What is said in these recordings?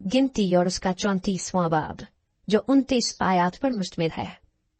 गिनती और उसका 34वां बाब जो 29 आयत पर मुश्तमिल है।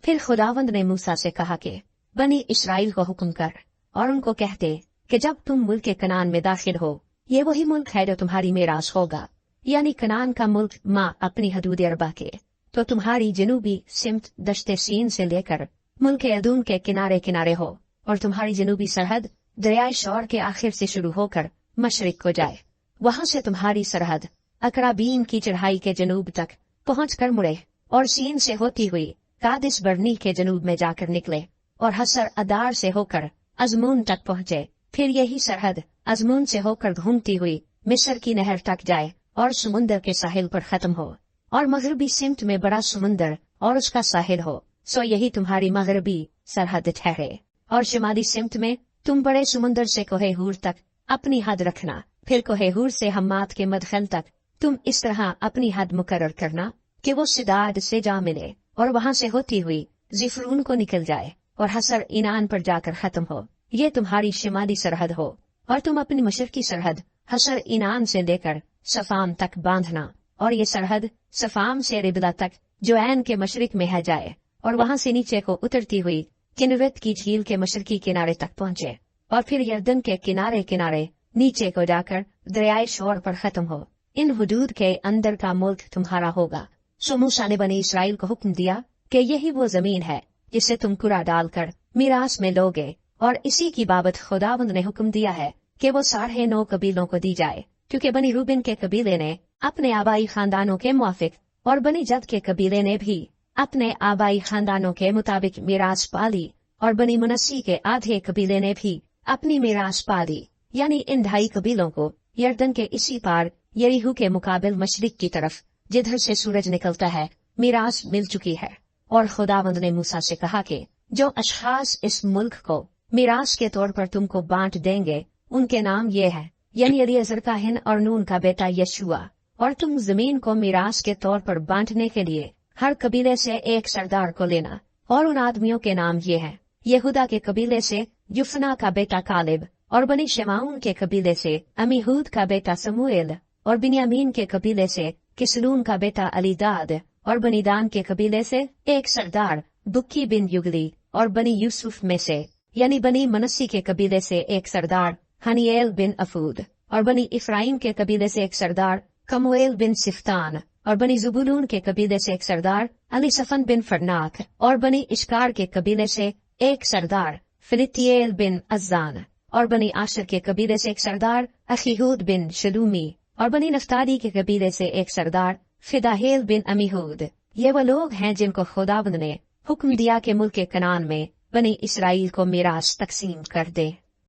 फिर खुदावंद ने मूसा से कहा कि बनी इस्राएल को हुक्म कर और उनको कहते कि जब तुम मुल्क कनान में दाखिल हो, ये वही मुल्क है जो तुम्हारी मेरास होगा, यानी कनान का मुल्क माँ अपनी हदूद अरबा के, तो तुम्हारी जनूबी सिमत दश्ते सीन से लेकर मुल्क अदूम के किनारे किनारे हो, और तुम्हारी जनूबी सरहद दरियाए शौर के आखिर से शुरू होकर मशरिक को जाए। वहां से तुम्हारी सरहद अकराबीन की चढ़ाई के जनूब तक पहुँच कर मुड़े और सीन से होती हुई कादिस बर्नी के जनूब में जाकर निकले और हसर अदार से होकर अजमून तक पहुँचे। फिर यही सरहद अजमून से होकर घूमती हुई मिस्र की नहर तक जाए और समुन्दर के साहिल पर खत्म हो, और मगरबी सिमत में बड़ा समुन्दर और उसका साहिल हो, सो यही तुम्हारी मगरबी सरहद ठहरे। और शिमाली सिमत में तुम बड़े समुन्दर से कोहे हूर तक अपनी हद रखना। फिर कोहे हूर से हम्मात के मदखल तक तुम इस तरह अपनी हद मुकर्रर करना कि वो सिदाद से जा मिले और वहां से होती हुई जिफरून को निकल जाए और हसर इनान पर जाकर खत्म हो। ये तुम्हारी शिमाली सरहद हो। और तुम अपनी मशरकी सरहद हसर इनान से लेकर सफाम तक बांधना, और ये सरहद सफाम से रिबला तक जो ऐन के मशरिक में है जाए, और वहां से नीचे को उतरती हुई किन्नरेत की झील के मशरकी किनारे तक पहुंचे, और फिर यर्दन के किनारे किनारे नीचे को जाकर दरियाए शौर पर खत्म हो। इन हुदूद के अंदर का मुल्क तुम्हारा होगा। सो मूसा ने बनी इसराइल को हुक्म दिया कि यही वो जमीन है जिसे तुम कुरा डालकर मीरास में लोगे, और इसी की बाबत खुदावंद ने हुक्म दिया है कि वो 9.5 कबीलों को दी जाए, क्योंकि बनी रूबन के कबीले ने अपने आबाई खानदानों के मुआफिक और बनी जद के कबीले ने भी अपने आबाई खानदानों के मुताबिक मीरास पाली, और बनी मुनस्सी के आधे कबीले ने भी अपनी मीरास पाली। यानी इन 2.5 कबीलों को यर्दन के इसी पार यरीहू के मुकाबिल मशरिक की तरफ जिधर से सूरज निकलता है मीरास मिल चुकी है। और खुदावंद ने मूसा से कहा कि जो अशखास इस मुल्क को मीरास के तौर पर तुमको बांट देंगे उनके नाम ये है, यानी एलिएज़र काहिन और नून का बेटा यशुआ। और तुम जमीन को मीरास के तौर पर बांटने के लिए हर कबीले से एक सरदार को लेना, और उन आदमियों के नाम ये हैं: यहूदा के कबीले से युफना का बेटा कालिब, और बनी शमाउन के कबीले से अमीहूद का बेटा समूएल, और बिन्यामीन के कबीले से किसलून का बेटा अलीदाद, और बनी दान के कबीले से एक सरदार बुक्की बिन युगली, और बनी यूसुफ में से यानी बनी मनस्सी के कबीले से एक सरदार हनीएल बिन अफूद, और बनी इफ्राइम के कबीले से एक सरदार कमुएल बिन सिफ्तान, और बनी जुबुलून के कबीले से एक सरदार अलीसफन बिन फरनाक, और बनी इश्कार के कबीले से एक सरदार फिलितिएल बिन अज्जान, और बनी आशर के कबीले से एक सरदार अखीहूद बिन शलूमी, और बनी नफ्ताली के कबीले से एक सरदार फिदाहेल बिन अमीहूद। ये वो लोग हैं जिनको खुदावंद ने हुक्म दिया कि मुल्क कनान में बनी इसराइल को मीरास तकसीम कर दे।